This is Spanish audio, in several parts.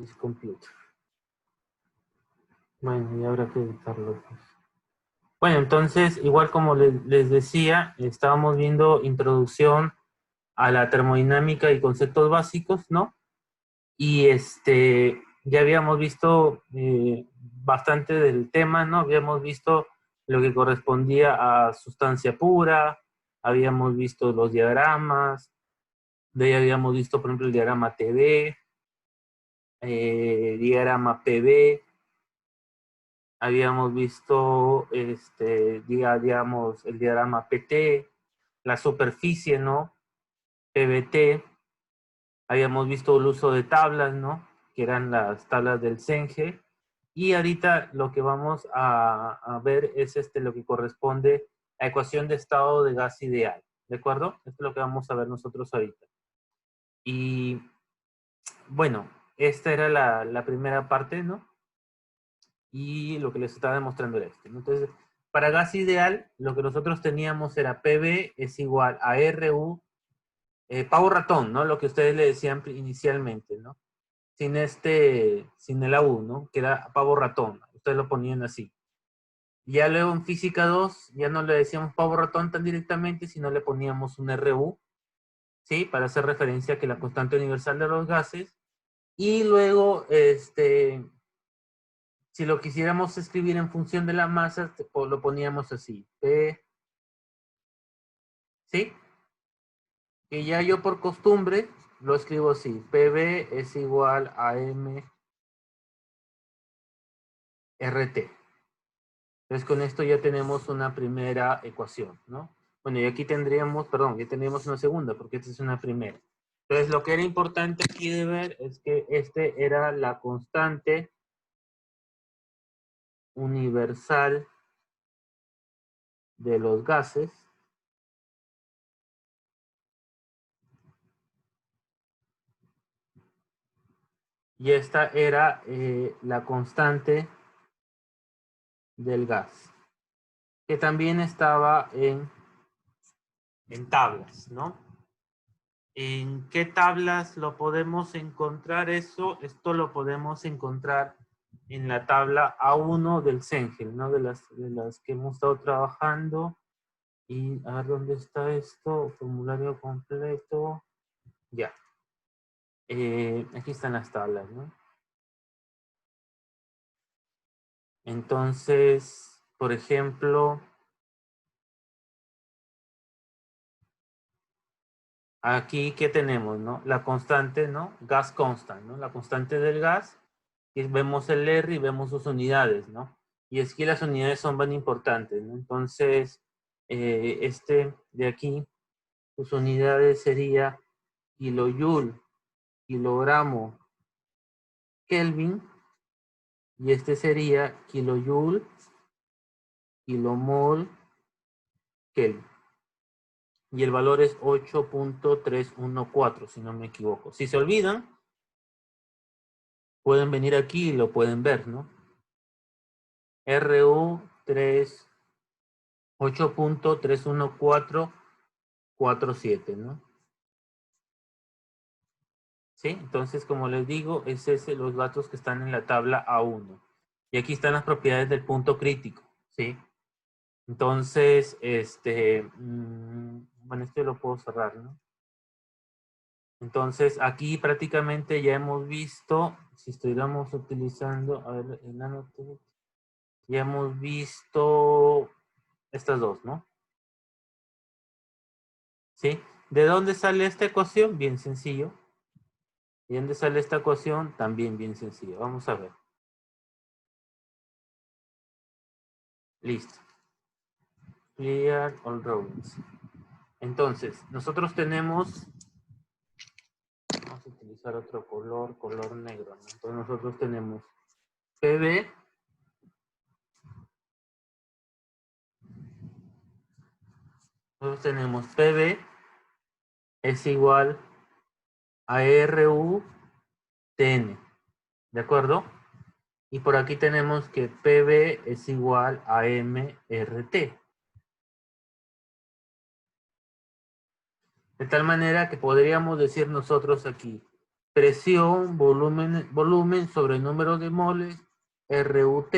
this computer. Bueno, y habrá que editarlo, pues. Bueno, entonces, igual como les decía, estábamos viendo introducción a la termodinámica y conceptos básicos, ¿no? Y ya habíamos visto bastante del tema, ¿no? Habíamos visto lo que correspondía a sustancia pura, habíamos visto los diagramas, de ahí habíamos visto, por ejemplo, el diagrama TB, diagrama PB, habíamos visto, digamos, el diagrama PT, la superficie, ¿no? PBT, habíamos visto el uso de tablas, ¿no? Que eran las tablas del Senge, y ahorita lo que vamos a ver es lo que corresponde a ecuación de estado de gas ideal, ¿de acuerdo? Esto es lo que vamos a ver nosotros ahorita. Y bueno, esta era la primera parte, ¿no? Y lo que les estaba demostrando era esto, ¿no? Entonces, para gas ideal, lo que nosotros teníamos era PV es igual a RU, pavo ratón, ¿no? Lo que ustedes le decían inicialmente, ¿no? Sin el AU, ¿no? Que era pavo ratón. Ustedes lo ponían así. Ya luego en física 2, ya no le decíamos pavo ratón tan directamente, sino le poníamos un RU, ¿sí? Para hacer referencia a que la constante universal de los gases. Y luego, si lo quisiéramos escribir en función de la masa, lo poníamos así. P, ¿sí? Y ya yo por costumbre lo escribo así. PV es igual a M RT. Entonces con esto ya tenemos una primera ecuación, ¿no? Bueno, y aquí tendríamos, perdón, ya tendríamos una segunda, porque esta es una primera. Entonces lo que era importante aquí de ver es que era la constante universal de los gases. Y esta era la constante del gas, que también estaba en tablas, ¿no? ¿En qué tablas lo podemos encontrar eso? Esto lo podemos encontrar en la tabla A1 del Cengel, ¿no? De las que hemos estado trabajando. Y a ver dónde está esto, formulario completo. Ya. Aquí están las tablas, ¿no? Entonces, por ejemplo, aquí, ¿qué tenemos, no? La constante, ¿no? Gas constant, ¿no? La constante del gas. Y vemos el R y vemos sus unidades, ¿no? Y es que las unidades son bien importantes, ¿no? Entonces, de aquí, sus unidades sería kilojoule, kilogramo, Kelvin. Y sería kilojoule, kilomol, Kelvin. Y el valor es 8.314, si no me equivoco. Si se olvidan, pueden venir aquí y lo pueden ver, ¿no? RU3, 8.31447, ¿no? ¿Sí? Entonces, como les digo, es los datos que están en la tabla A1. Y aquí están las propiedades del punto crítico, ¿sí? Entonces, bueno, lo puedo cerrar, ¿no? Entonces, aquí prácticamente ya hemos visto, si estuviéramos utilizando, a ver, el nanotech, ya hemos visto estas dos, ¿no? ¿Sí? ¿De dónde sale esta ecuación? Bien sencillo. ¿De dónde sale esta ecuación? También bien sencillo. Vamos a ver. Listo. Clear all drawings. Entonces, nosotros tenemos, vamos a utilizar otro color negro, ¿no? Entonces nosotros tenemos PV, es igual a RU TN, ¿de acuerdo? Y por aquí tenemos que PV es igual a MRT. De tal manera que podríamos decir nosotros aquí, presión, volumen sobre el número de moles, RUT,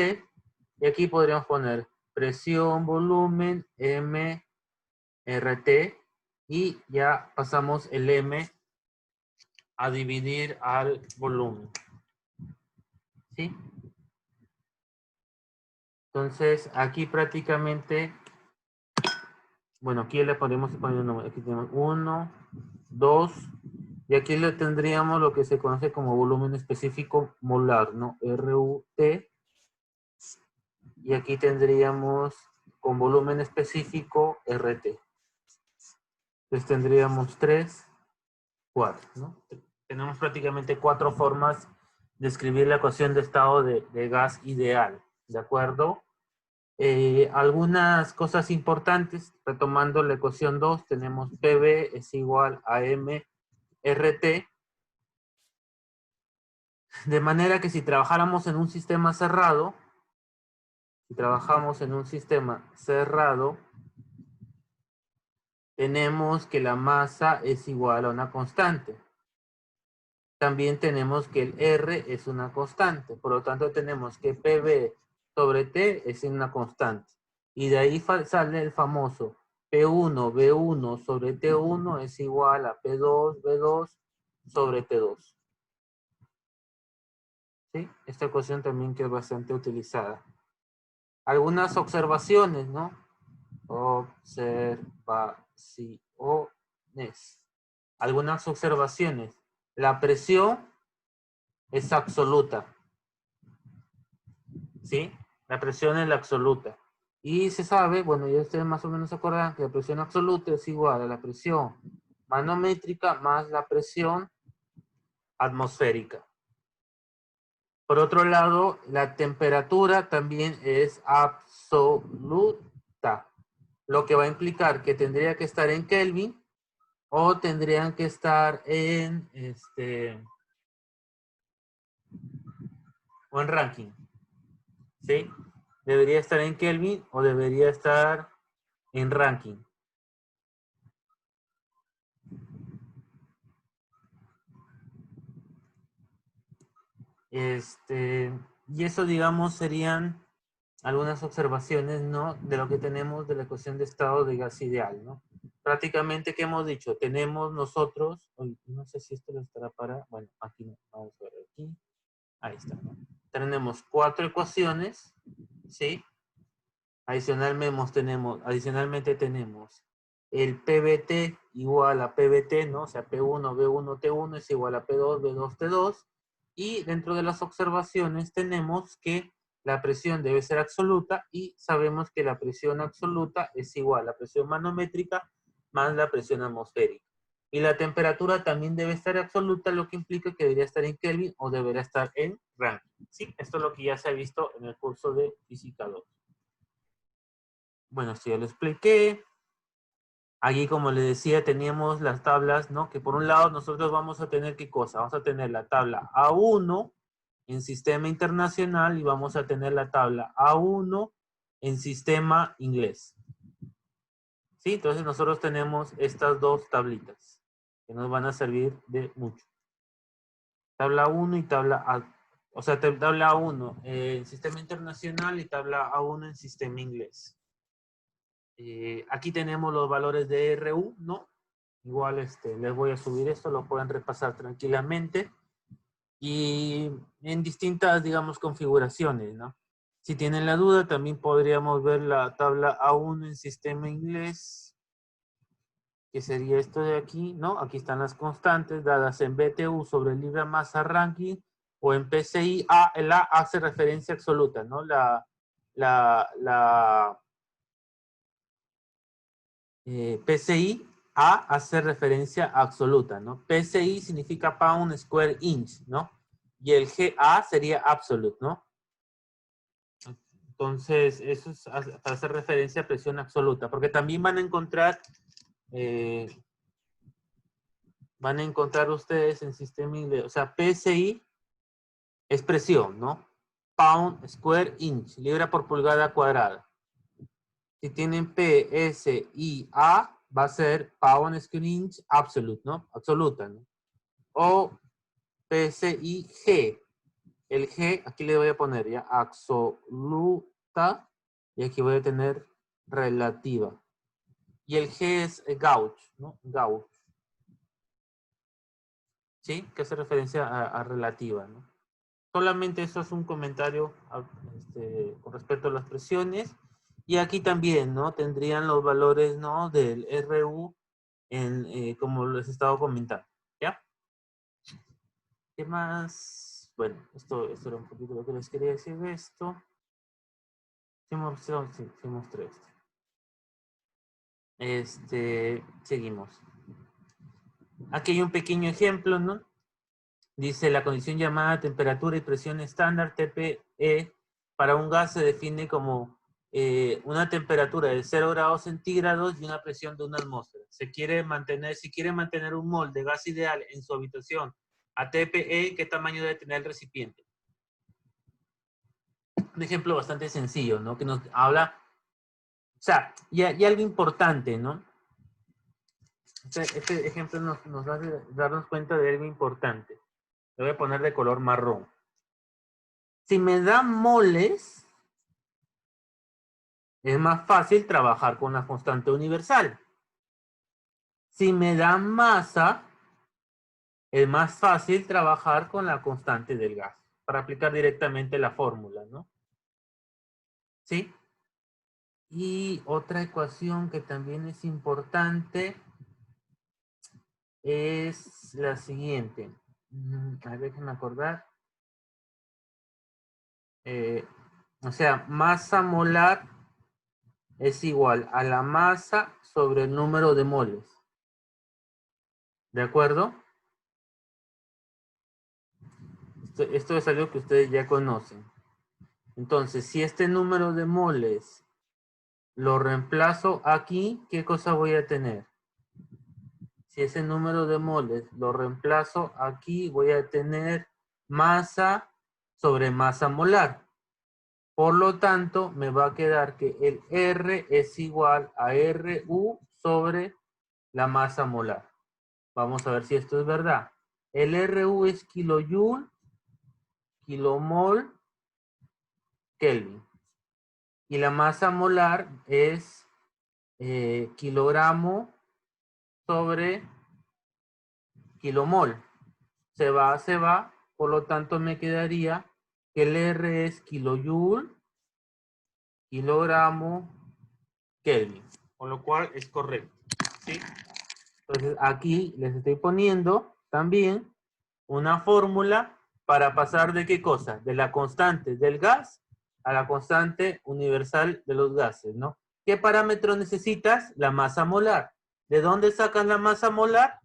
y aquí podríamos poner presión, volumen, M, RT, y ya pasamos el M a dividir al volumen. ¿Sí? Entonces, aquí prácticamente, bueno, aquí le podemos poner un número. Aquí tenemos 1, 2, y aquí le tendríamos lo que se conoce como volumen específico molar, ¿no? RUT, y aquí tendríamos con volumen específico RT. Entonces tendríamos 3, 4, ¿no? Tenemos prácticamente 4 formas de escribir la ecuación de estado de gas ideal, ¿de acuerdo? Algunas cosas importantes, retomando la ecuación 2, tenemos PV es igual a MRT, de manera que si trabajáramos en un sistema cerrado, tenemos que la masa es igual a una constante. También tenemos que el R es una constante, por lo tanto tenemos que PV sobre T es una constante. Y de ahí sale el famoso P1, B1 sobre T1 es igual a P2, B2 sobre T2. ¿Sí? Esta ecuación también que es bastante utilizada. Algunas observaciones, ¿no? Observaciones. Algunas observaciones. La presión es absoluta. ¿Sí? La presión es la absoluta. Y se sabe, bueno, ya ustedes más o menos se acuerdan que la presión absoluta es igual a la presión manométrica más la presión atmosférica. Por otro lado, la temperatura también es absoluta, lo que va a implicar que tendría que estar en Kelvin o tendrían que estar en o en Rankine. ¿Sí? Debería estar en Kelvin o debería estar en Rankine. Y eso, digamos, serían algunas observaciones, ¿no? De lo que tenemos de la ecuación de estado de gas ideal, ¿no? Prácticamente, ¿qué hemos dicho? Tenemos nosotros, no sé si esto lo estará para, bueno, aquí no, vamos a ver aquí, ahí está, ¿no? Tenemos 4 ecuaciones, ¿sí? Adicionalmente tenemos el PBT igual a PBT, ¿no? O sea, P1, B1, T1 es igual a P2, B2, T2. Y dentro de las observaciones tenemos que la presión debe ser absoluta y sabemos que la presión absoluta es igual a la presión manométrica más la presión atmosférica. Y la temperatura también debe estar absoluta, lo que implica que debería estar en Kelvin o debería estar en Rankine. Sí, esto es lo que ya se ha visto en el curso de Física 2. Bueno, esto ya lo expliqué. Aquí, como les decía, teníamos las tablas, ¿no? Que por un lado nosotros vamos a tener, ¿qué cosa? Vamos a tener la tabla A1 en sistema internacional y vamos a tener la tabla A1 en sistema inglés. ¿Sí? Entonces nosotros tenemos estas dos tablitas que nos van a servir de mucho. Tabla 1 y tabla A. O sea, tabla A1 en sistema internacional y tabla A1 en sistema inglés. Aquí tenemos los valores de RU, ¿no? Igual les voy a subir esto, lo pueden repasar tranquilamente. Y en distintas, digamos, configuraciones, ¿no? Si tienen la duda, también podríamos ver la tabla A1 en sistema inglés, que sería esto de aquí, ¿no? Aquí están las constantes dadas en BTU sobre libra masa Rankine o en PCI. El A hace referencia absoluta, ¿no? PCI, A hace referencia absoluta, ¿no? PCI significa pound square inch, ¿no? Y el GA sería absolute, ¿no? Entonces, eso es para hacer referencia a presión absoluta, porque también van a encontrar ustedes en sistema inglés, o sea, PSI es presión, ¿no? Pound square inch, libra por pulgada cuadrada. Si tienen PSIA, va a ser pound square inch absolute, ¿no? Absoluta, ¿no? O PSI G. El G, aquí le voy a poner ya absoluta y aquí voy a tener relativa. Y el G es Gauch, ¿no? Gauch. ¿Sí? Que hace referencia a relativa, ¿no? Solamente eso es un comentario con respecto a las presiones. Y aquí también, ¿no? Tendrían los valores, ¿no? Del RU como les he estado comentando, ¿ya? ¿Qué más? Bueno, esto era un poquito lo que les quería decir de esto. Sí, mostré esto. Seguimos. Aquí hay un pequeño ejemplo, ¿no? Dice, la condición llamada temperatura y presión estándar, TPE, para un gas se define como una temperatura de 0 grados centígrados y una presión de 1 atmósfera. Si quiere mantener un mol de gas ideal en su habitación a TPE, ¿qué tamaño debe tener el recipiente? Un ejemplo bastante sencillo, ¿no? Que nos habla, o sea, y algo importante, ¿no? Este ejemplo nos va a darnos cuenta de algo importante. Lo voy a poner de color marrón. Si me dan moles, es más fácil trabajar con la constante universal. Si me dan masa, es más fácil trabajar con la constante del gas, para aplicar directamente la fórmula, ¿no? ¿Sí? Y otra ecuación que también es importante es la siguiente. A ver, déjenme acordar. O sea, masa molar es igual a la masa sobre el número de moles. ¿De acuerdo? Esto es algo que ustedes ya conocen. Entonces, si este número de moles lo reemplazo aquí, ¿qué cosa voy a tener? Si ese número de moles lo reemplazo aquí, voy a tener masa sobre masa molar. Por lo tanto, me va a quedar que el R es igual a RU sobre la masa molar. Vamos a ver si esto es verdad. El RU es kilojoule, kilomol, Kelvin. Y la masa molar es kilogramo sobre kilomol. Se va, por lo tanto me quedaría que el R es kilojoule, kilogramo, Kelvin. Con lo cual es correcto. ¿Sí? Entonces aquí les estoy poniendo también una fórmula para pasar de qué cosa, de la constante del gas a la constante universal de los gases, ¿no? ¿Qué parámetro necesitas? La masa molar. ¿De dónde sacan la masa molar?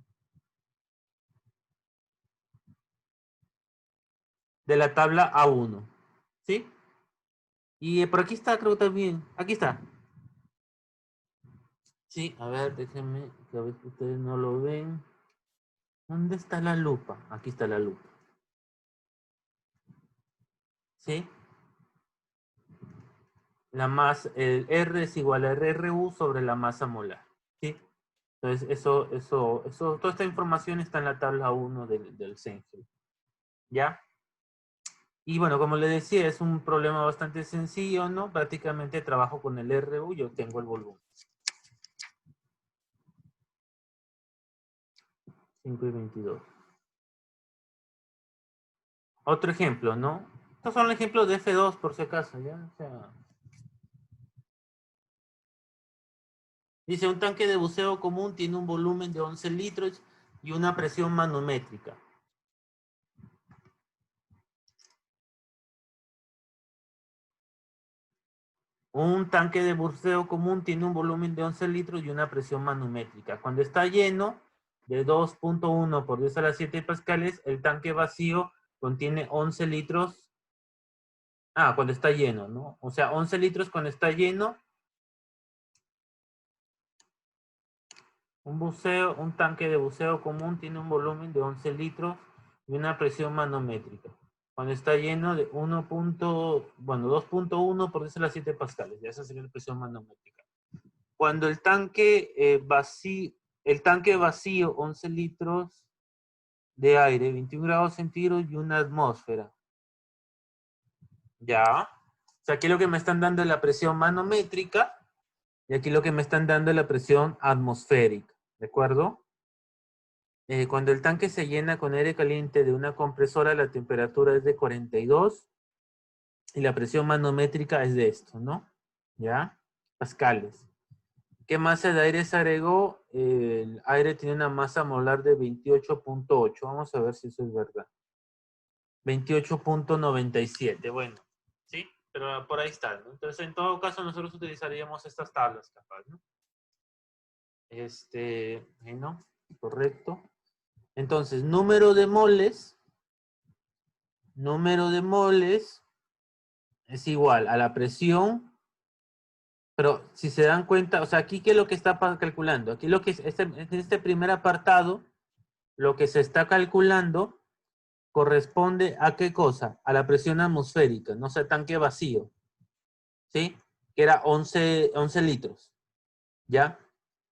De la tabla A1, ¿sí? Y por aquí está, creo también. Aquí está. Sí, a ver, déjenme, que a veces ustedes no lo ven. ¿Dónde está la lupa? Aquí está la lupa. ¿Sí? El R es igual a RRU sobre la masa molar. ¿Sí? Entonces, toda esta información está en la tabla 1 del CENGEL. ¿Ya? Y bueno, como le decía, es un problema bastante sencillo, ¿no? Prácticamente trabajo con el RU, yo tengo el volumen. 5 y 22. Otro ejemplo, ¿no? Estos son ejemplos de F2 por si acaso, ¿ya? O sea, dice, un tanque de buceo común tiene un volumen de 11 litros y una presión manométrica. Un tanque de buceo común tiene un volumen de 11 litros y una presión manométrica. Cuando está lleno de 2.1 por 10 a la 7 pascales, el tanque vacío contiene 11 litros. Cuando está lleno, ¿no? O sea, 11 litros cuando está lleno. Un tanque de buceo común tiene un volumen de 11 litros y una presión manométrica. Cuando está lleno de 2.1 por 10 a la 7 pascales. Ya esa sería la presión manométrica. Cuando el tanque vacío, 11 litros, de aire, 21 grados centígrados y una atmósfera. Ya. O sea, aquí lo que me están dando es la presión manométrica y aquí lo que me están dando es la presión atmosférica. ¿De acuerdo? Cuando el tanque se llena con aire caliente de una compresora, la temperatura es de 42 y la presión manométrica es de esto, ¿no? ¿Ya? Pascales. ¿Qué masa de aire se agregó? El aire tiene una masa molar de 28.8. Vamos a ver si eso es verdad. 28.97. Bueno, ¿sí? Pero por ahí está, ¿no? Entonces, en todo caso, nosotros utilizaríamos estas tablas, capaz, ¿no? ¿no? Correcto. Entonces, número de moles es igual a la presión, pero si se dan cuenta, o sea, aquí ¿qué es lo que está calculando? Aquí lo que en este primer apartado, lo que se está calculando corresponde a qué cosa? A la presión atmosférica, no sea tanque vacío, ¿sí? Que era 11 litros, ¿ya?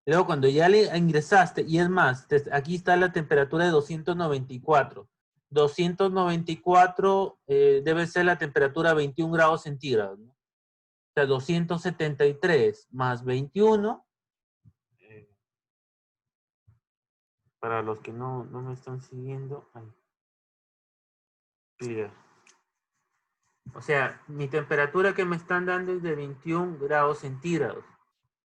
Luego cuando ya le ingresaste, y es más, aquí está la temperatura de 294. 294 debe ser la temperatura 21 grados centígrados, ¿no? O sea, 273 más 21, eh, para los que no me están siguiendo, mira. O sea, mi temperatura que me están dando es de 21 grados centígrados.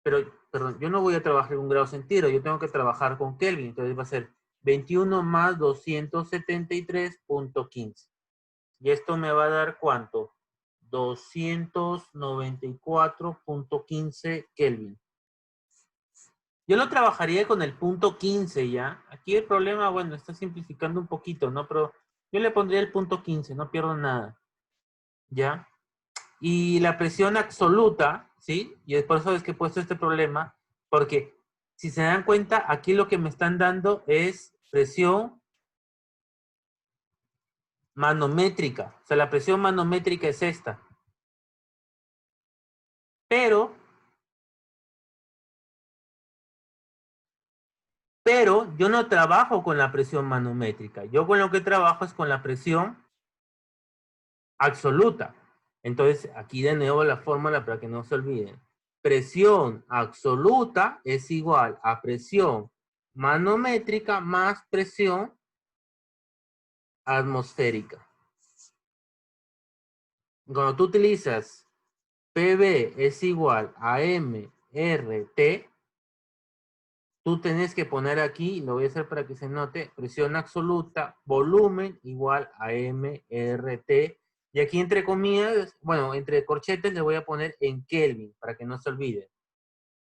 Pero, perdón, yo no voy a trabajar con grados centígrados, yo tengo que trabajar con Kelvin. Entonces va a ser 21 más 273.15. Y esto me va a dar ¿cuánto? 294.15 Kelvin. Yo lo trabajaría con el punto 15, ¿ya? Aquí el problema, bueno, está simplificando un poquito, ¿no? Pero yo le pondría el punto 15, no pierdo nada, ¿ya? Y la presión absoluta, ¿sí? Y es por eso es que he puesto este problema, porque si se dan cuenta, aquí lo que me están dando es presión manométrica. O sea, la presión manométrica es esta. Pero yo no trabajo con la presión manométrica. Yo con lo que trabajo es con la presión absoluta. Entonces, aquí de nuevo la fórmula para que no se olviden. Presión absoluta es igual a presión manométrica más presión atmosférica. Cuando tú utilizas PV es igual a MRT, tú tenés que poner aquí, lo voy a hacer para que se note, presión absoluta, volumen igual a MRT. Y aquí entre comillas, bueno, entre corchetes le voy a poner en Kelvin, para que no se olvide.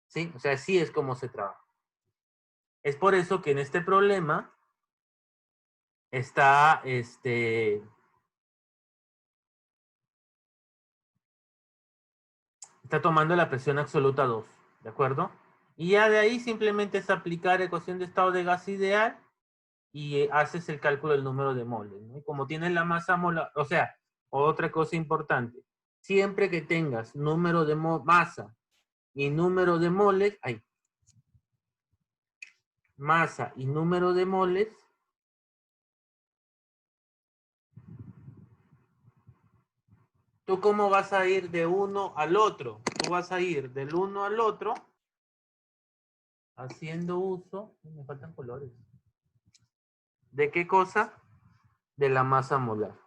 ¿Sí? O sea, así es como se trabaja. Es por eso que en este problema está, está tomando la presión absoluta 2, ¿de acuerdo? Y ya de ahí simplemente es aplicar ecuación de estado de gas ideal y haces el cálculo del número de moles, ¿no? Y como tienes la masa molar, o sea, otra cosa importante, siempre que tengas número de masa y número de moles, masa y número de moles, ¿tú cómo vas a ir de uno al otro? Tú vas a ir del uno al otro haciendo uso, me faltan colores. ¿De qué cosa? De la masa molar.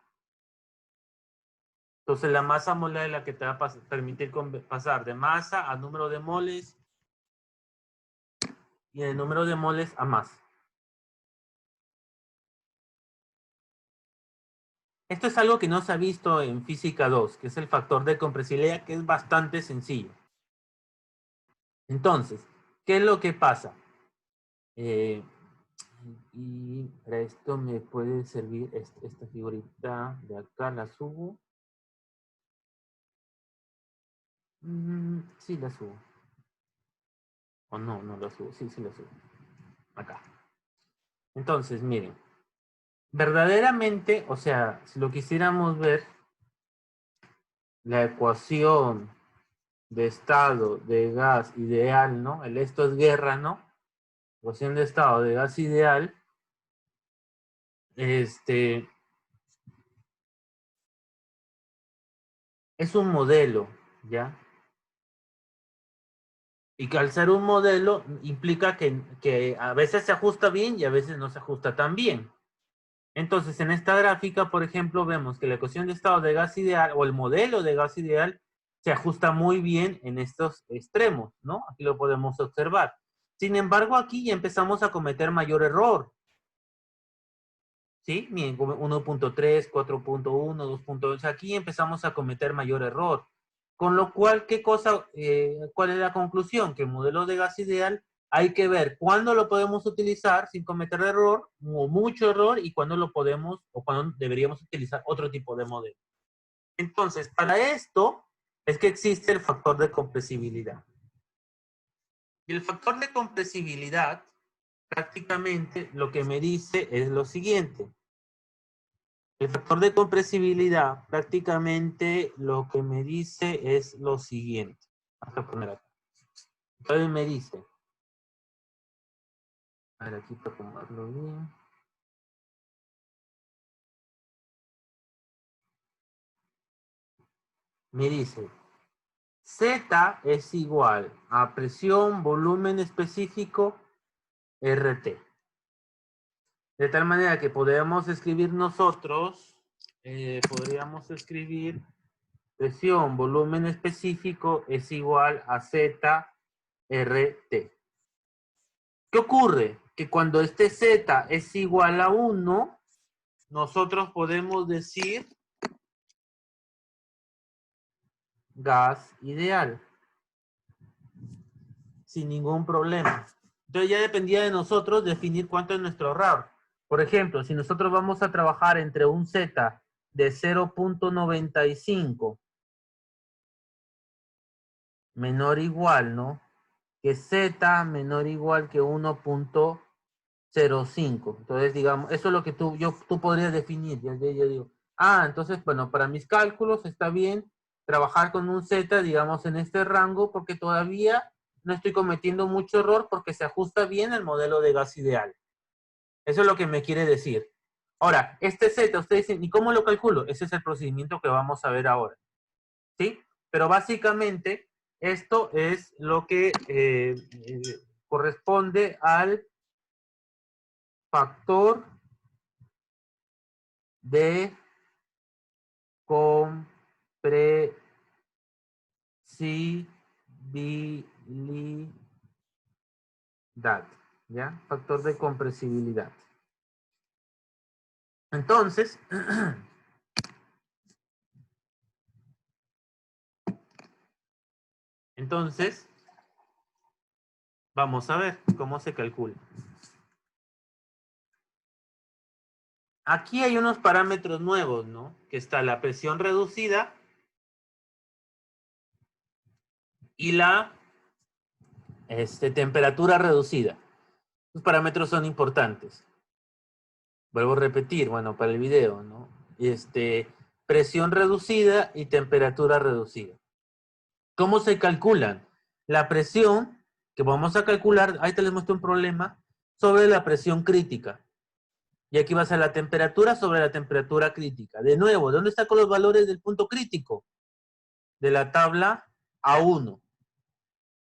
Entonces la masa molar es la que te va a permitir pasar de masa a número de moles y de número de moles a masa. Esto es algo que no se ha visto en física 2, que es el factor de compresibilidad, que es bastante sencillo. Entonces, ¿qué es lo que pasa? Y para esto me puede servir esta figurita de acá, la subo. Sí, la subo. O no, no la subo. Sí, sí la subo. Acá. Entonces, miren. Verdaderamente, o sea, si lo quisiéramos ver, la ecuación de estado de gas ideal, ¿no? Esto es guerra, ¿no? Ecuación de estado de gas ideal es un modelo, ¿ya? Y que al ser un modelo implica que a veces se ajusta bien y a veces no se ajusta tan bien. Entonces, en esta gráfica, por ejemplo, vemos que la ecuación de estado de gas ideal o el modelo de gas ideal se ajusta muy bien en estos extremos, ¿no? Aquí lo podemos observar. Sin embargo, aquí ya empezamos a cometer mayor error. ¿Sí? 1.3, 4.1, 2.2. Aquí empezamos a cometer mayor error. Con lo cual, ¿cuál es la conclusión? Que el modelo de gas ideal hay que ver cuándo lo podemos utilizar sin cometer error o mucho error y cuándo lo podemos o cuándo deberíamos utilizar otro tipo de modelo. Entonces, para esto es que existe el factor de compresibilidad. Y el factor de compresibilidad prácticamente lo que me dice es lo siguiente. El factor de compresibilidad prácticamente lo que me dice es lo siguiente. Vamos a poner acá. Entonces me dice, a ver aquí para tomarlo bien. Me dice, Z es igual a presión, volumen específico, RT. De tal manera que podríamos escribir nosotros, podríamos escribir presión, volumen específico es igual a ZRT. ¿Qué ocurre? Que cuando este Z es igual a 1, nosotros podemos decir gas ideal, sin ningún problema. Entonces ya dependía de nosotros definir cuánto es nuestro error. Por ejemplo, si nosotros vamos a trabajar entre un Z de 0.95 menor o igual, ¿no? Que Z menor o igual que 1.05. Entonces, digamos, eso es lo que tú podrías definir. Yo digo, entonces, bueno, para mis cálculos está bien trabajar con un Z, digamos, en este rango, porque todavía no estoy cometiendo mucho error porque se ajusta bien el modelo de gas ideal. Eso es lo que me quiere decir. Ahora, este Z, ustedes dicen, ¿y cómo lo calculo? Ese es el procedimiento que vamos a ver ahora. ¿Sí? Pero básicamente, esto es lo que corresponde al factor de compresibilidad, ¿ya? Factor de compresibilidad. Entonces, vamos a ver cómo se calcula. Aquí hay unos parámetros nuevos, ¿no? Que está la presión reducida y la temperatura reducida. Los parámetros son importantes. Vuelvo a repetir, bueno, para el video, ¿no? Presión reducida y temperatura reducida. ¿Cómo se calculan? La presión que vamos a calcular, ahí te les muestro un problema, sobre la presión crítica. Y aquí va a ser la temperatura sobre la temperatura crítica. De nuevo, ¿dónde están con los valores del punto crítico? De la tabla A1.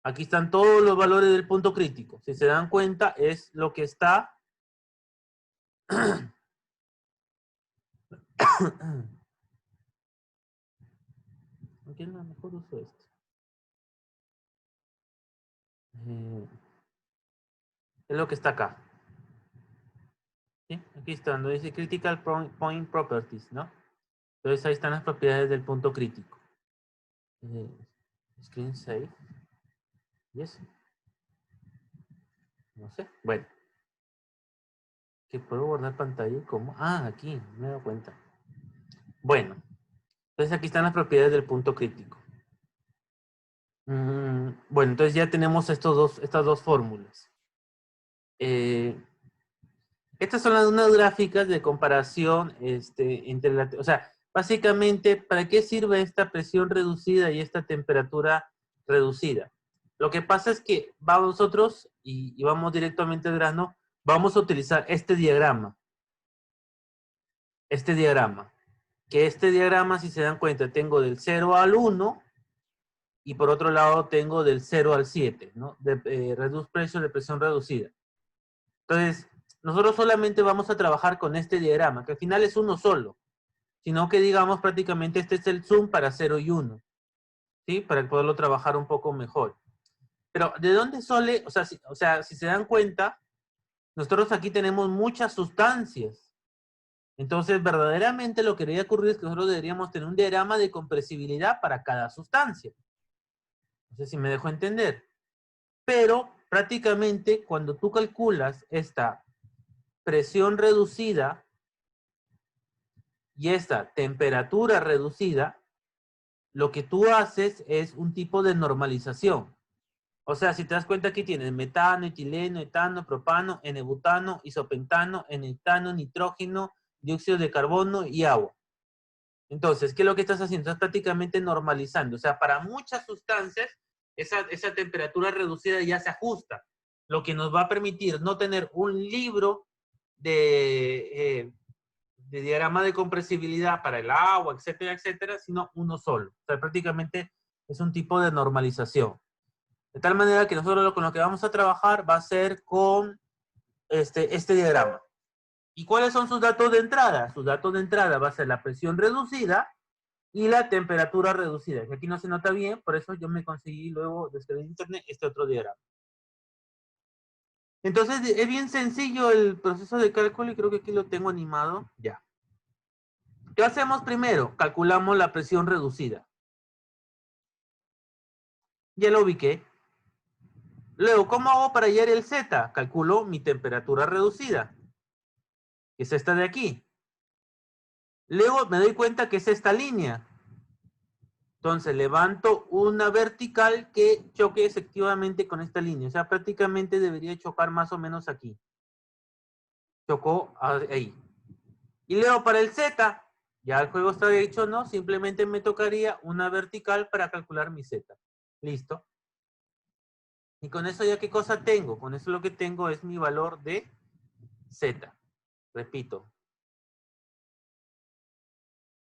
Aquí están todos los valores del punto crítico. Si se dan cuenta, es lo que está... ¿Qué es lo mejor uso esto? Es lo que está acá. ¿Sí? Aquí está, donde dice Critical Point Properties, ¿no? Entonces ahí están las propiedades del punto crítico. Screen save. Yes. No sé. Bueno. ¿Que puedo guardar pantalla y cómo? Aquí, me he dado cuenta. Bueno. Entonces aquí están las propiedades del punto crítico. Bueno, entonces ya tenemos estas dos fórmulas. Estas son unas gráficas de comparación o sea, básicamente, ¿para qué sirve esta presión reducida y esta temperatura reducida? Lo que pasa es que nosotros, y vamos directamente al grano, vamos a utilizar este diagrama. este diagrama. Que este diagrama, si se dan cuenta, tengo del 0 al 1 y por otro lado tengo del 0 al 7, ¿no? De reduce pressure, de presión reducida. Entonces, nosotros solamente vamos a trabajar con este diagrama, que al final es uno solo, sino que digamos prácticamente este es el zoom para 0 y 1, ¿sí? Para poderlo trabajar un poco mejor. Pero, ¿de dónde sale? O sea, si se dan cuenta, nosotros aquí tenemos muchas sustancias. Entonces, verdaderamente lo que debería ocurrir es que nosotros deberíamos tener un diagrama de compresibilidad para cada sustancia. No sé si me dejo entender. Pero, prácticamente, cuando tú calculas esta presión reducida y esta temperatura reducida, lo que tú haces es un tipo de normalización. O sea, si te das cuenta, aquí tienes metano, etileno, etano, propano, N-butano, isopentano, N-etano, nitrógeno, dióxido de carbono y agua. Entonces, ¿qué es lo que estás haciendo? Estás prácticamente normalizando. O sea, para muchas sustancias, esa temperatura reducida ya se ajusta, lo que nos va a permitir no tener un libro de diagrama de compresibilidad para el agua, etcétera, etcétera, sino uno solo. O sea, prácticamente es un tipo de normalización. De tal manera que nosotros con lo que vamos a trabajar va a ser con este diagrama. ¿Y cuáles son sus datos de entrada? Sus datos de entrada va a ser la presión reducida y la temperatura reducida. Que aquí no se nota bien, por eso yo me conseguí luego desde internet este otro diagrama. Entonces es bien sencillo el proceso de cálculo y creo que aquí lo tengo animado. Ya. ¿Qué hacemos primero? Calculamos la presión reducida. Ya lo ubiqué. Luego, ¿cómo hago para hallar el Z? Calculo mi temperatura reducida, que es esta de aquí. Luego me doy cuenta que es esta línea. Entonces levanto una vertical que choque efectivamente con esta línea. O sea, prácticamente debería chocar más o menos aquí. Chocó ahí. Y luego para el Z, ya el juego está hecho, ¿no? Simplemente me tocaría una vertical para calcular mi Z. Listo. Y con eso ya qué cosa tengo. Con eso lo que tengo es mi valor de Z. Repito.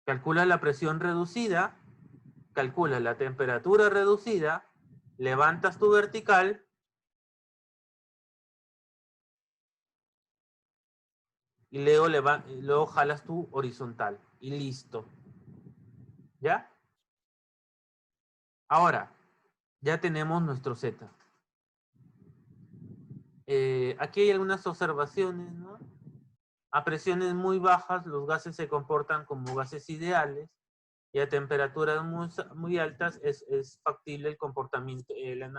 Calcula la presión reducida, calcula la temperatura reducida, levantas tu vertical y luego jalas tu horizontal. Y listo. ¿Ya? Ahora, ya tenemos nuestro Z. Aquí hay algunas observaciones, ¿no? A presiones muy bajas, los gases se comportan como gases ideales y a temperaturas muy altas es factible el comportamiento, el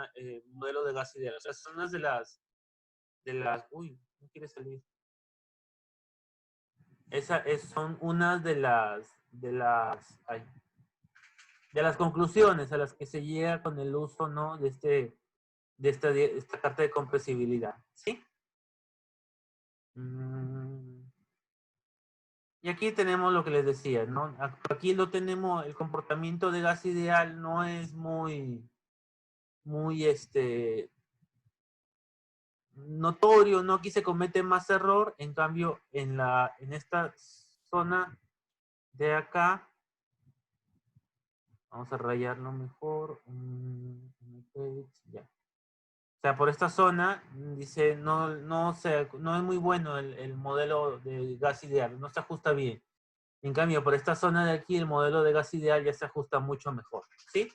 modelo de gas ideal. O sea, son unas uy, no quiere salir. Son unas de las conclusiones a las que se llega con el uso, ¿no? de esta carta de compresibilidad, ¿sí? Y aquí tenemos lo que les decía, ¿no? Aquí lo tenemos, el comportamiento de gas ideal no es muy notorio, ¿no? Aquí se comete más error, en cambio, en esta zona de acá, vamos a rayarlo mejor, ya. O sea, por esta zona, dice, no es muy bueno el modelo de gas ideal, no se ajusta bien. En cambio, por esta zona de aquí, el modelo de gas ideal ya se ajusta mucho mejor, ¿sí?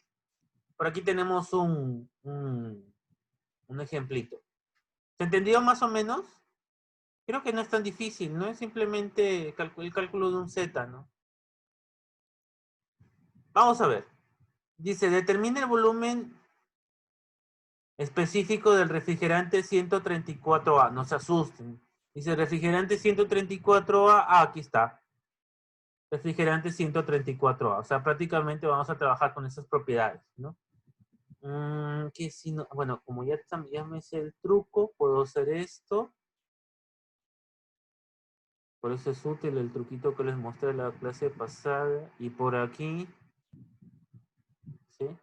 Por aquí tenemos un ejemplito. ¿Se entendió más o menos? Creo que no es tan difícil, ¿no? Es simplemente el cálculo de un Z, ¿no? Vamos a ver. Dice, determina el volumen específico del refrigerante 134A. No se asusten. Dice refrigerante 134A. Ah, aquí está. Refrigerante 134A. O sea, prácticamente vamos a trabajar con esas propiedades, ¿no? Que si no, bueno, como ya me sé el truco, puedo hacer esto. Por eso es útil el truquito que les mostré en la clase pasada. Y por aquí, ¿sí?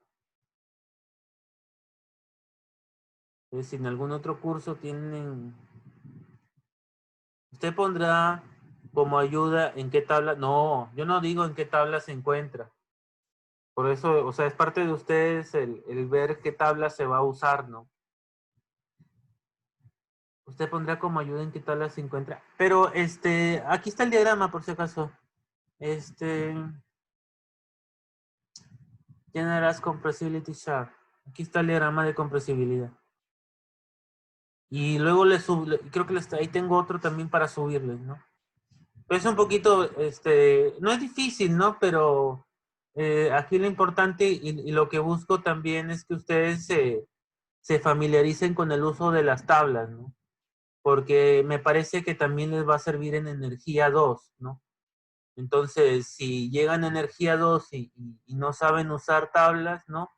Si en algún otro curso tienen... Usted pondrá como ayuda en qué tabla. No, yo no digo en qué tabla se encuentra. Por eso, o sea, es parte de ustedes el ver qué tabla se va a usar, ¿no? Usted pondrá como ayuda en qué tabla se encuentra. Pero, aquí está el diagrama, por si acaso. General Compressibility Chart. Aquí está el diagrama de compresibilidad. Y luego creo que ahí tengo otro también para subirles, ¿no? Pero es un poquito, no es difícil, ¿no? Pero aquí lo importante y lo que busco también es que ustedes se familiaricen con el uso de las tablas, ¿no? Porque me parece que también les va a servir en energía 2, ¿no? Entonces, si llegan a energía 2 y no saben usar tablas, ¿no?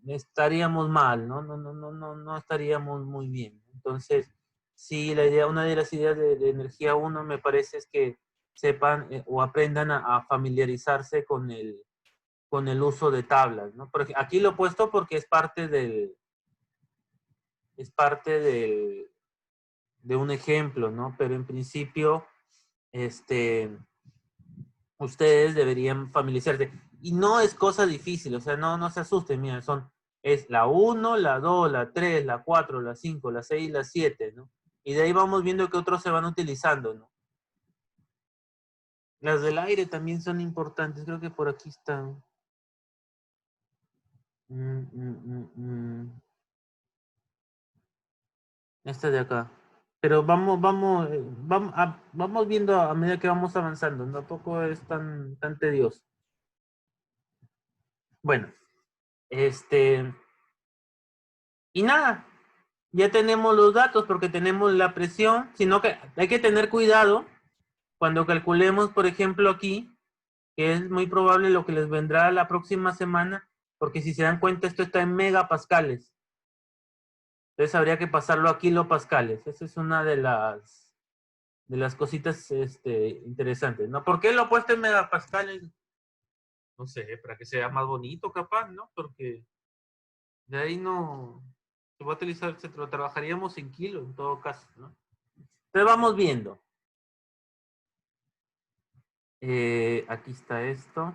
Estaríamos mal, ¿no? No estaríamos muy bien. Entonces, sí, una de las ideas de energía 1 me parece es que sepan o aprendan a familiarizarse con el uso de tablas, ¿no? Porque aquí lo he puesto porque es parte de un ejemplo, ¿no? Pero en principio, ustedes deberían familiarizarse. Y no es cosa difícil, o sea, no se asusten, mira, es la 1, la 2, la 3, la 4, la 5, la 6, la 7, ¿no? Y de ahí vamos viendo que otros se van utilizando, ¿no? Las del aire también son importantes, creo que por aquí están. Esta de acá. Pero vamos viendo a medida que vamos avanzando, tampoco es tan tedioso. Bueno, y nada, ya tenemos los datos porque tenemos la presión, sino que hay que tener cuidado cuando calculemos, por ejemplo, aquí, que es muy probable lo que les vendrá la próxima semana, porque si se dan cuenta, esto está en megapascales. Entonces habría que pasarlo a kilopascales. Esa es una de las cositas interesantes, ¿no? ¿Por qué lo he puesto en megapascales? No sé, para que sea más bonito, capaz, ¿no? Porque de ahí no se va a utilizar, lo trabajaríamos en kilo en todo caso, ¿no? Entonces vamos viendo. Aquí está esto.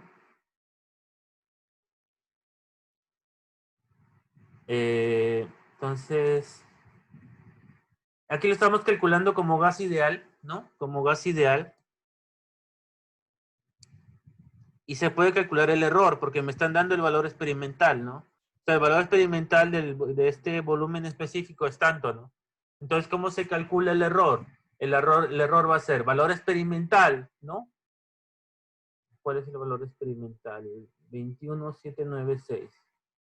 Entonces, aquí lo estamos calculando como gas ideal, ¿no? Como gas ideal. Y se puede calcular el error, porque me están dando el valor experimental, ¿no? O sea, el valor experimental de este volumen específico es tanto, ¿no? Entonces, ¿cómo se calcula el error? El error va a ser valor experimental, ¿no? ¿Cuál es el valor experimental? 21796.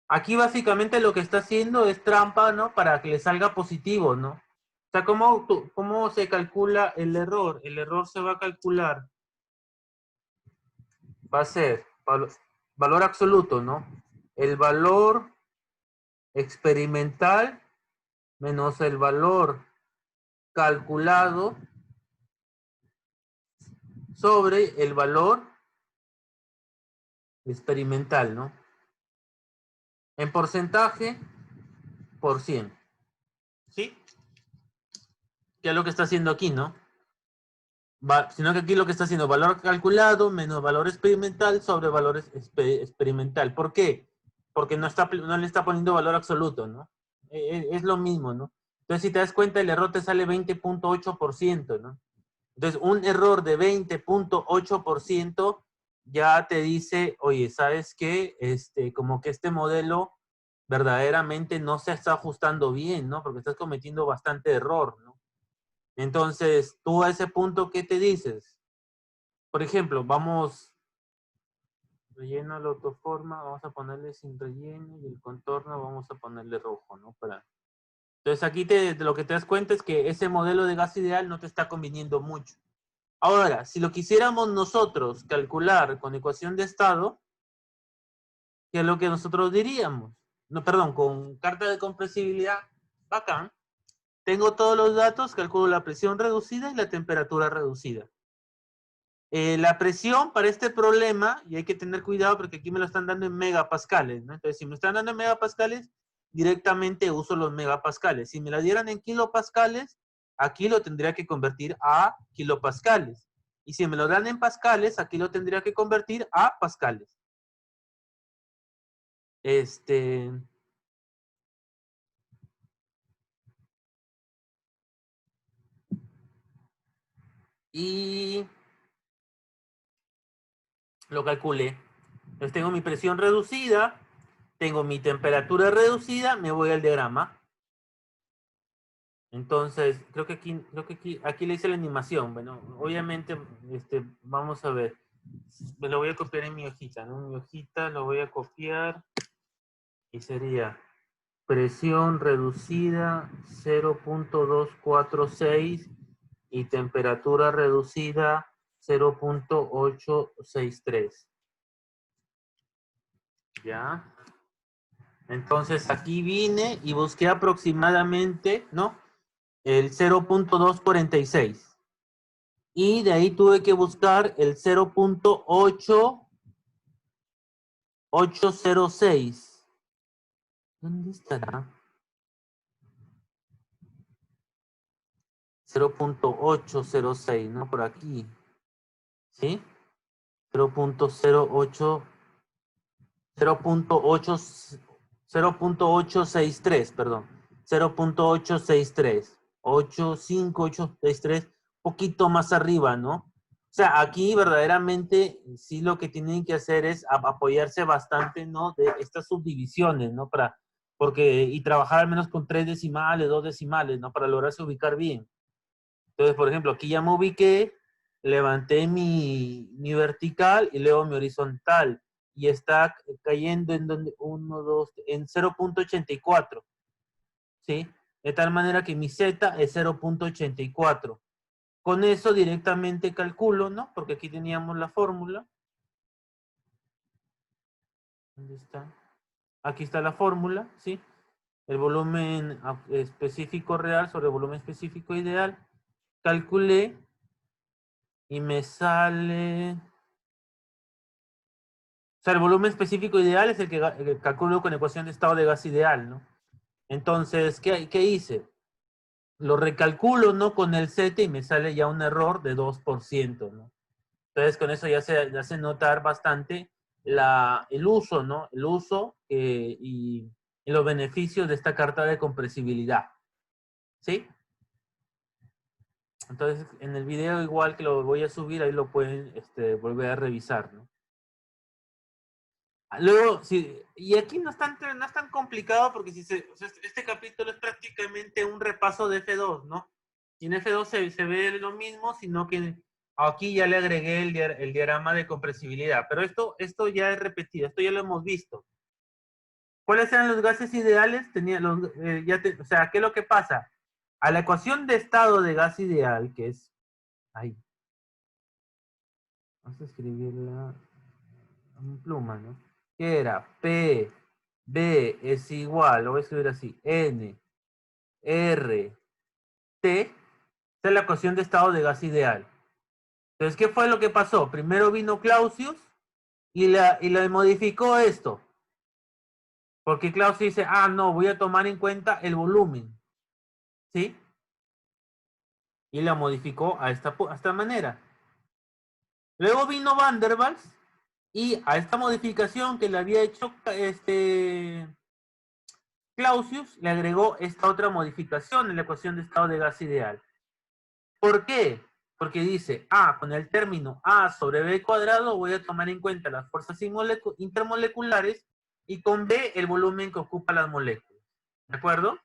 Aquí básicamente lo que está haciendo es trampa, ¿no? Para que le salga positivo, ¿no? O sea, ¿cómo se calcula el error? El error se va a calcular, va a ser valor absoluto, ¿no? El valor experimental menos el valor calculado sobre el valor experimental, ¿no? En porcentaje por 100. ¿Sí? ¿Qué es lo que está haciendo aquí, no? Sino que aquí lo que está haciendo valor calculado menos valor experimental sobre valor experimental. ¿Por qué? Porque no le está poniendo valor absoluto, ¿no? Es lo mismo, ¿no? Entonces, si te das cuenta, el error te sale 20.8%, ¿no? Entonces, un error de 20.8% ya te dice, oye, ¿sabes qué? Como que este modelo verdaderamente no se está ajustando bien, ¿no? Porque estás cometiendo bastante error, ¿no? Entonces, tú a ese punto, ¿qué te dices? Por ejemplo, relleno la autoforma, vamos a ponerle sin relleno y el contorno vamos a ponerle rojo, ¿no? Entonces, aquí lo que te das cuenta es que ese modelo de gas ideal no te está conviniendo mucho. Ahora, si lo quisiéramos nosotros calcular con ecuación de estado, ¿qué es lo que nosotros diríamos? No, perdón, con carta de compresibilidad, bacán. Tengo todos los datos, calculo la presión reducida y la temperatura reducida. La presión para este problema, y hay que tener cuidado porque aquí me lo están dando en megapascales, ¿no? Entonces, si me están dando en megapascales, directamente uso los megapascales. Si me la dieran en kilopascales, aquí lo tendría que convertir a kilopascales. Y si me lo dan en pascales, aquí lo tendría que convertir a pascales. Y lo calculé. Entonces tengo mi presión reducida, tengo mi temperatura reducida, me voy al diagrama. Entonces, creo que aquí le hice la animación. Bueno, obviamente, vamos a ver. Me lo voy a copiar en mi hojita, ¿no? Mi hojita lo voy a copiar y sería presión reducida 0.246 y temperatura reducida 0.863. ¿Ya? Entonces aquí vine y busqué aproximadamente, ¿no? El 0.246. Y de ahí tuve que buscar el 0.806. ¿Dónde estará? 0.806, ¿no? Por aquí. ¿Sí? 0.863, perdón. 0.863. 85863, poquito más arriba, ¿no? O sea, aquí verdaderamente sí lo que tienen que hacer es apoyarse bastante, ¿no? De estas subdivisiones, ¿no? Y trabajar al menos con 3 decimales, 2 decimales, ¿no? Para lograrse ubicar bien. Entonces, por ejemplo, aquí ya me ubiqué, levanté mi vertical y luego mi horizontal. Y está cayendo en donde 1, 2, en 0.84. ¿Sí? De tal manera que mi Z es 0.84. Con eso directamente calculo, ¿no? Porque aquí teníamos la fórmula. ¿Dónde está? Aquí está la fórmula, ¿sí? El volumen específico real sobre el volumen específico ideal. Calculé y me sale... O sea, el volumen específico ideal es el que calculo con ecuación de estado de gas ideal, ¿no? Entonces, ¿qué hice? Lo recalculo, ¿no? Con el Z y me sale ya un error de 2%, ¿no? Entonces, con eso ya se hace notar bastante el uso, ¿no? El uso y los beneficios de esta carta de compresibilidad. ¿Sí? Entonces, en el video igual que lo voy a subir, ahí lo pueden volver a revisar, ¿no? Luego, sí, y aquí no es tan complicado porque o sea, este capítulo es prácticamente un repaso de F2, ¿no? Y en F2 se ve lo mismo, sino que aquí ya le agregué el diagrama de compresibilidad. Pero esto ya es repetido, esto ya lo hemos visto. ¿Cuáles eran los gases ideales? O sea, ¿qué es lo que pasa? A la ecuación de estado de gas ideal, que es... Ahí. Vamos a escribirla en pluma, ¿no? Que era P, B es igual, lo voy a escribir así, N, R, T, esta es la ecuación de estado de gas ideal. Entonces, ¿qué fue lo que pasó? Primero vino Clausius y la modificó esto. Porque Clausius dice, no, voy a tomar en cuenta el volumen. ¿Sí? Y la modificó a esta manera. Luego vino Van der Waals y a esta modificación que le había hecho Clausius le agregó esta otra modificación en la ecuación de estado de gas ideal. ¿Por qué? Porque dice, con el término A sobre B cuadrado voy a tomar en cuenta las fuerzas intermoleculares y con B el volumen que ocupa las moléculas. ¿De acuerdo?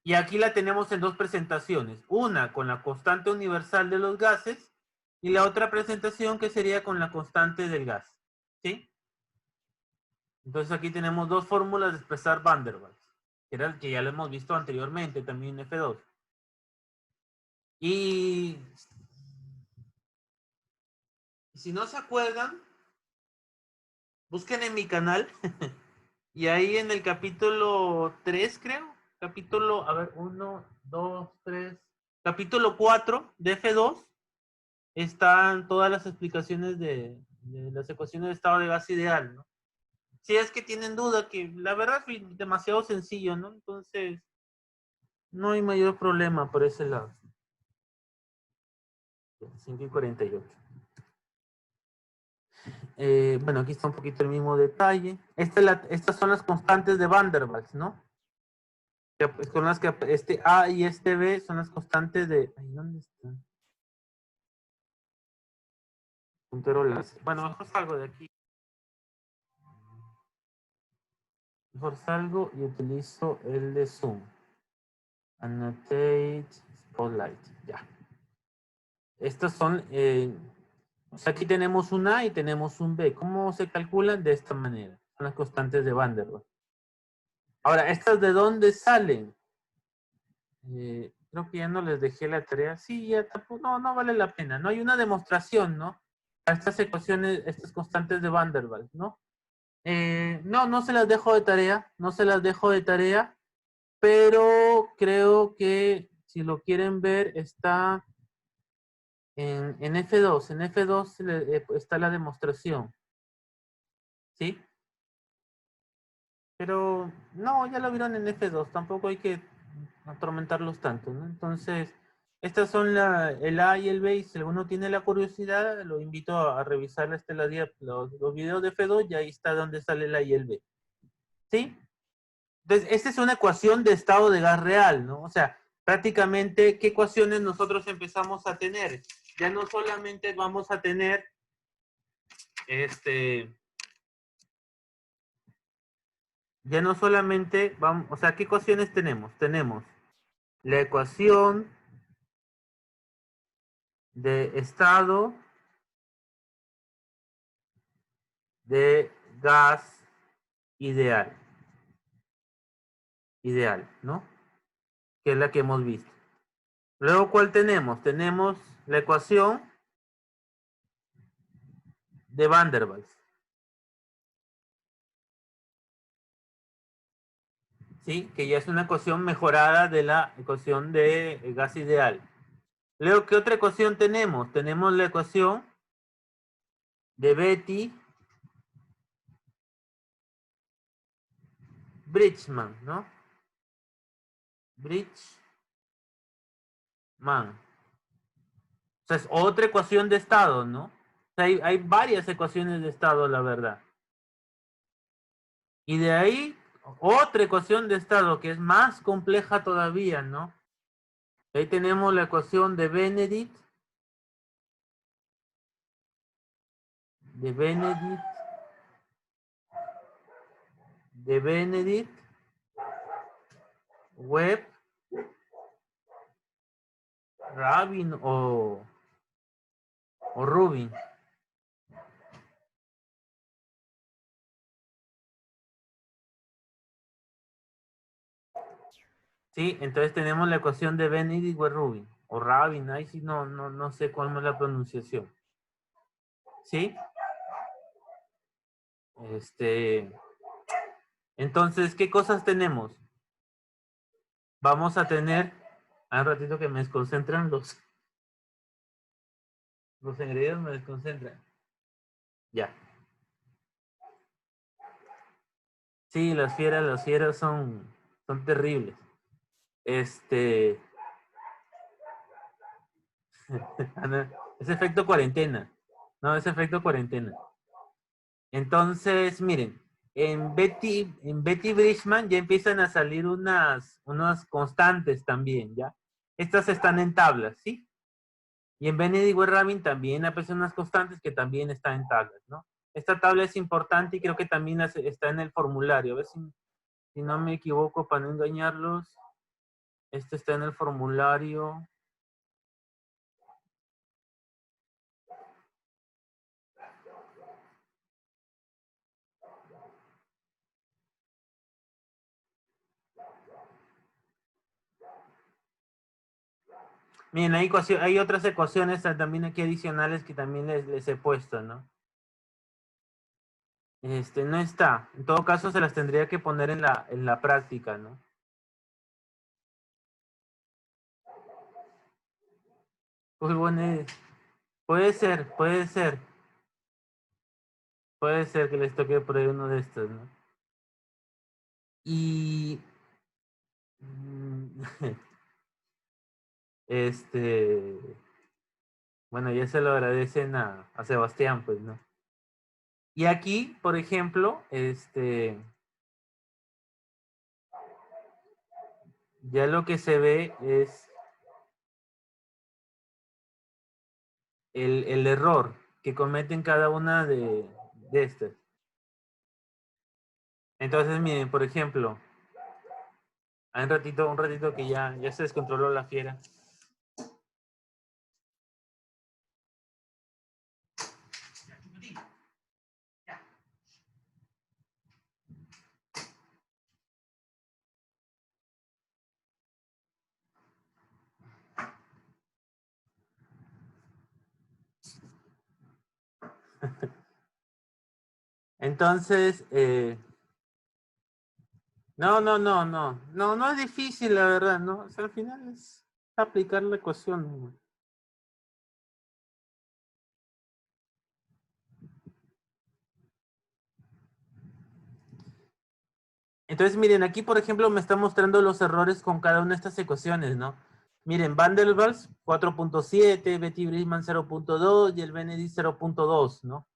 Y aquí la tenemos en dos presentaciones. Una con la constante universal de los gases y la otra presentación que sería con la constante del gas. ¿Sí? Entonces aquí tenemos dos fórmulas de expresar Van der Waals, que ya lo hemos visto anteriormente también en F2. Y si no se acuerdan, busquen en mi canal y ahí en el capítulo 3, creo, a ver, 1, 2, 3, capítulo 4 de F2, están todas las explicaciones de las ecuaciones de estado de gas ideal, ¿no? Si es que tienen duda, que la verdad es demasiado sencillo, ¿no? Entonces, no hay mayor problema por ese lado. 5:48. Bueno, aquí está un poquito el mismo detalle. Estas son las constantes de Van der Waals, ¿no? Con las que este A y este B son las constantes de... Ay, ¿dónde está? Puntero láser. Bueno, mejor salgo de aquí. Mejor salgo y utilizo el de Zoom. Annotate, Spotlight. Ya. Estas son... o sea, aquí tenemos un A y tenemos un B. ¿Cómo se calculan? De esta manera. Son las constantes de Van der Waals. Ahora, ¿estas de dónde salen? Creo que ya no les dejé la tarea. Sí, ya tampoco, no vale la pena. No hay una demostración, ¿no? A estas ecuaciones, estas constantes de Van der Waals, ¿no? No se las dejo de tarea, no se las dejo de tarea, pero creo que si lo quieren ver está en F2. En F2 está la demostración, ¿sí? Pero no, ya lo vieron en F2, tampoco hay que atormentarlos tanto, ¿no? Entonces, estas son el A y el B, y si alguno tiene la curiosidad, lo invito a revisar los videos de F2 y ahí está donde sale el A y el B, ¿sí? Entonces, esta es una ecuación de estado de gas real, ¿no? O sea, prácticamente, ¿qué ecuaciones nosotros empezamos a tener? Ya no solamente vamos a tener, ya no solamente vamos, o sea, ¿qué ecuaciones tenemos? Tenemos la ecuación de estado de gas ideal, ¿no? Que es la que hemos visto. Luego, ¿cuál tenemos? Tenemos la ecuación de Van der Waals, ¿sí? Que ya es una ecuación mejorada de la ecuación de gas ideal. Luego, ¿qué otra ecuación tenemos? Tenemos la ecuación de Betti-Bridgman, ¿no? Bridgman. O sea, es otra ecuación de estado, ¿no? O sea, hay varias ecuaciones de estado, la verdad. Y de ahí, otra ecuación de estado que es más compleja todavía, ¿no? Ahí tenemos la ecuación de Benedict, de Benedict, de Benedict, Webb, Rabin o Rubin. Sí, entonces tenemos la ecuación de Benedict o Rubin, o Rabin, ahí sí no sé cuál es la pronunciación. ¿Sí? Entonces, ¿qué cosas tenemos? Vamos a tener, un ratito que me desconcentran los ingredientes, me desconcentran. Ya. Sí, las fieras son terribles. Es efecto cuarentena. No, es efecto cuarentena. Entonces, miren, en Betty Bridgman ya empiezan a salir unas constantes también, ¿ya? Estas están en tablas, ¿sí? Y en Benedict Rabin también aparecen unas constantes que también están en tablas, ¿no? Esta tabla es importante y creo que también está en el formulario. A ver si no me equivoco para no engañarlos. Este está en el formulario. Miren, hay otras ecuaciones también aquí adicionales que también les he puesto, ¿no? No está. En todo caso, se las tendría que poner en la práctica, ¿no? Pues bueno, puede ser, puede ser. Puede ser que les toque por ahí uno de estos, ¿no? Y este, bueno, ya se lo agradecen a Sebastián, pues, ¿no? Y aquí, por ejemplo, ya lo que se ve es el error que cometen cada una de estas. Entonces, miren, por ejemplo, hay un ratito que ya se descontroló la fiera. Entonces, no es difícil, la verdad, ¿no? O sea, al final es aplicar la ecuación, ¿no? Entonces, miren, aquí, por ejemplo, me está mostrando los errores con cada una de estas ecuaciones, ¿no? Miren, Van der Waals 4.7, Betty Brisman 0.2 y el Benedict 0.2, ¿no?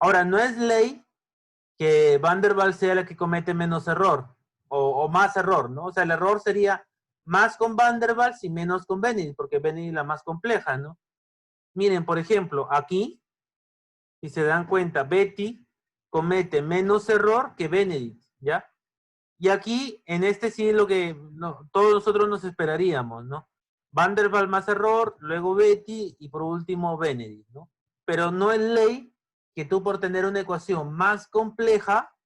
Ahora, no es ley que Van der Waals sea la que comete menos error o más error, ¿no? O sea, el error sería más con Van der Waals y menos con Benedict, porque Benedict es la más compleja, ¿no? Miren, por ejemplo, aquí, si se dan cuenta, Betty comete menos error que Benedict, ¿ya? Y aquí, en este sí es lo que todos nosotros nos esperaríamos, ¿no? Van der Waals más error, luego Betty y por último Benedict, ¿no? Pero no es ley que tú por tener una ecuación más compleja,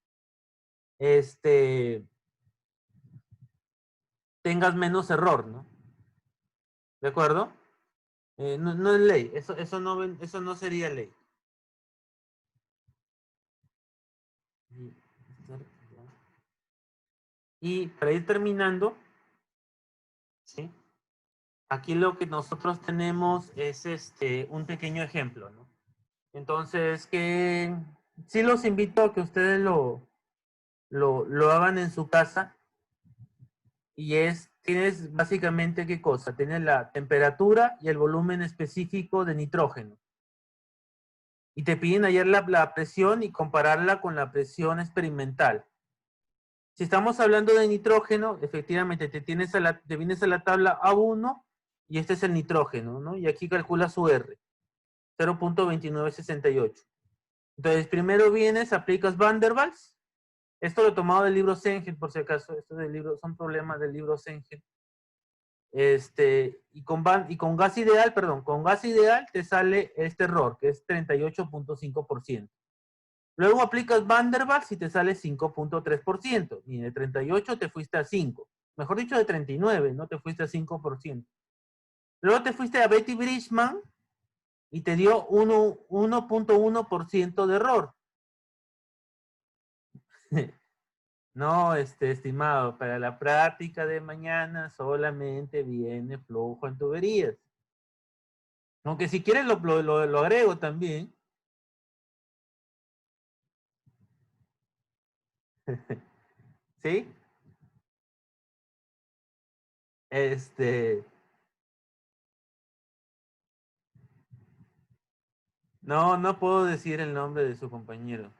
tengas menos error, ¿no? ¿De acuerdo? No es ley, eso no sería ley. Y para ir terminando, ¿sí? Aquí lo que nosotros tenemos es un pequeño ejemplo, ¿no? Entonces, que sí los invito a que ustedes lo hagan en su casa. Y tienes básicamente qué cosa, tienes la temperatura y el volumen específico de nitrógeno. Y te piden hallar la presión y compararla con la presión experimental. Si estamos hablando de nitrógeno, efectivamente te vienes a la tabla A1 y este es el nitrógeno, ¿no? Y aquí calcula su R, 0.2968. Entonces, primero vienes, aplicas Van der Waals. Esto lo he tomado del libro Sengel, por si acaso. Son problemas del libro Sengel. Y con gas ideal, perdón, con gas ideal te sale este error, que es 38.5%. Luego aplicas Van der Waals y te sale 5.3%. Y de 38 te fuiste a 5. Mejor dicho, de 39, no te fuiste a 5%. Luego te fuiste a Betty Bridgman y te dio 1.1% de error. No, estimado, para la práctica de mañana solamente viene flujo en tuberías. Aunque si quieres lo agrego también. ¿Sí? Este, no puedo decir el nombre de su compañero.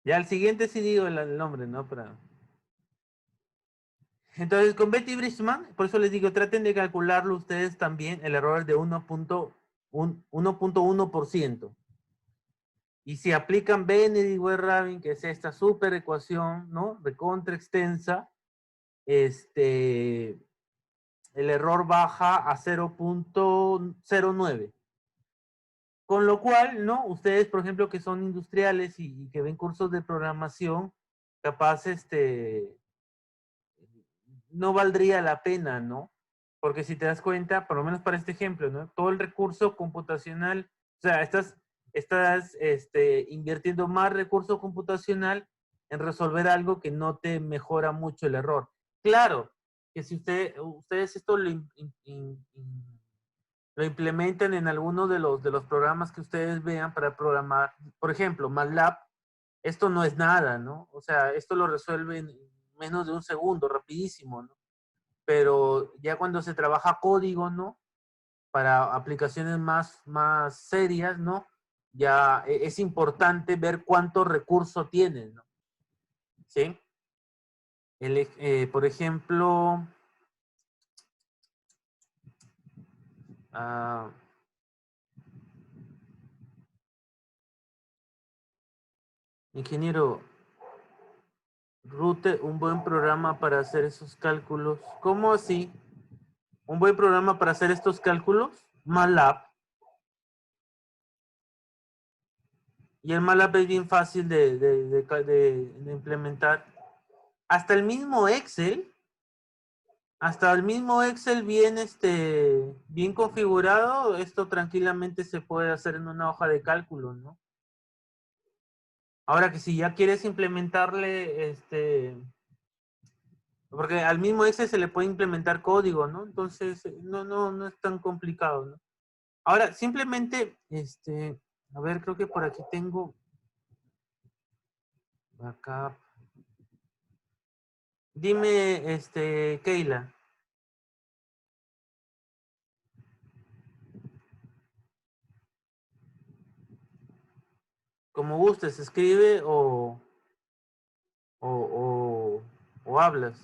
Ya al siguiente sí digo el nombre, ¿no? Entonces, con Betty Bridgman, por eso les digo, traten de calcularlo ustedes también, el error de 1.1%. Y si aplican Benedict Weyerhaeuser, que es esta super ecuación, ¿no? De contra extensa, el error baja a 0.09. Con lo cual, ¿no? Ustedes, por ejemplo, que son industriales y que ven cursos de programación, capaz, no valdría la pena, ¿no? Porque si te das cuenta, por lo menos para este ejemplo, ¿no? Todo el recurso computacional, o sea, estás invirtiendo más recurso computacional en resolver algo que no te mejora mucho el error. Claro, que si ustedes esto lo implementen en alguno de los programas que ustedes vean para programar. Por ejemplo, MATLAB, esto no es nada, ¿no? O sea, esto lo resuelven en menos de un segundo, rapidísimo, ¿no? Pero ya cuando se trabaja código, ¿no? Para aplicaciones más serias, ¿no? Ya es importante ver cuántos recursos tienes, ¿no? ¿Sí? Por ejemplo, ah, ingeniero, Rute, un buen programa para hacer esos cálculos. ¿Cómo así? ¿Un buen programa para hacer estos cálculos? MATLAB. Y el MATLAB es bien fácil de implementar. Hasta el mismo Excel, hasta el mismo Excel bien, bien configurado, esto tranquilamente se puede hacer en una hoja de cálculo, ¿no? Ahora que si ya quieres implementarle, porque al mismo Excel se le puede implementar código, ¿no? Entonces, no es tan complicado, ¿no? Ahora, simplemente, a ver, creo que por aquí tengo backup. Dime, Keila, como gustes, escribe o, o hablas.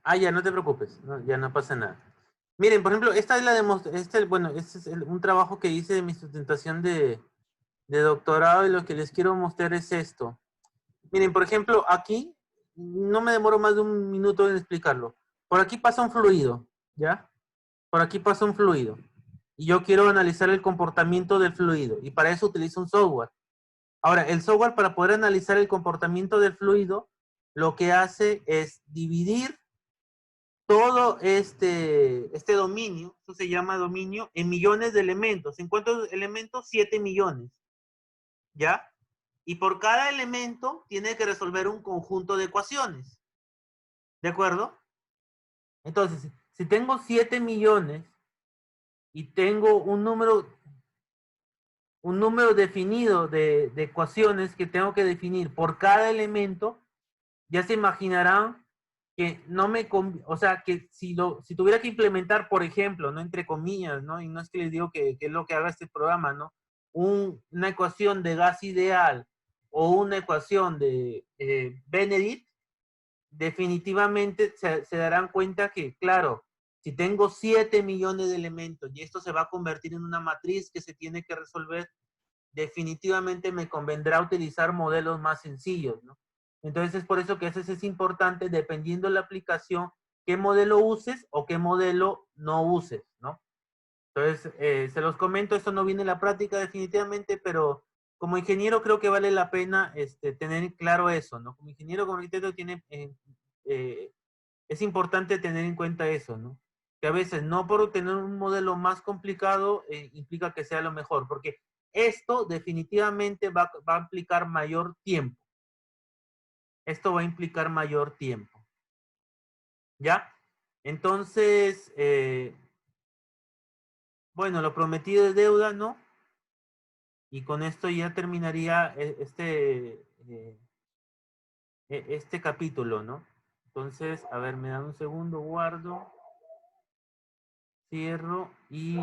Ah, ya, no te preocupes, ya no pasa nada. Miren, por ejemplo, esta es la demostración, bueno, este es un trabajo que hice de mi sustentación de doctorado y lo que les quiero mostrar es esto. Miren, por ejemplo, aquí no me demoro más de un minuto en explicarlo. Por aquí pasa un fluido, ¿ya? Por aquí pasa un fluido. Y yo quiero analizar el comportamiento del fluido. Y para eso utilizo un software. Ahora, el software para poder analizar el comportamiento del fluido, lo que hace es dividir todo este dominio, eso se llama dominio, en millones de elementos. ¿En cuántos elementos? 7 millones. ¿Ya? Y por cada elemento tiene que resolver un conjunto de ecuaciones. ¿De acuerdo? Entonces, si tengo 7 millones y tengo un número definido de ecuaciones que tengo que definir por cada elemento, ya se imaginarán que no me, o sea, que si tuviera que implementar, por ejemplo, no entre comillas, ¿no? Y no es que les digo que es lo que haga este programa, ¿no? Una ecuación de gas ideal o una ecuación de Benedict, definitivamente se darán cuenta que, claro, si tengo 7 millones de elementos y esto se va a convertir en una matriz que se tiene que resolver, definitivamente me convendrá utilizar modelos más sencillos, ¿no? Entonces es por eso que eso es importante, dependiendo de la aplicación, qué modelo uses o qué modelo no uses, ¿no? Entonces, se los comento, esto no viene en la práctica definitivamente, pero como ingeniero creo que vale la pena tener claro eso, ¿no? Como ingeniero, como arquitecto, eh, es importante tener en cuenta eso, ¿no? Que a veces no por tener un modelo más complicado implica que sea lo mejor, porque esto definitivamente va a implicar mayor tiempo. Esto va a implicar mayor tiempo. ¿Ya? Entonces, bueno, lo prometido es deuda, ¿no? Y con esto ya terminaría este capítulo, ¿no? Entonces, a ver, me dan un segundo, guardo, cierro y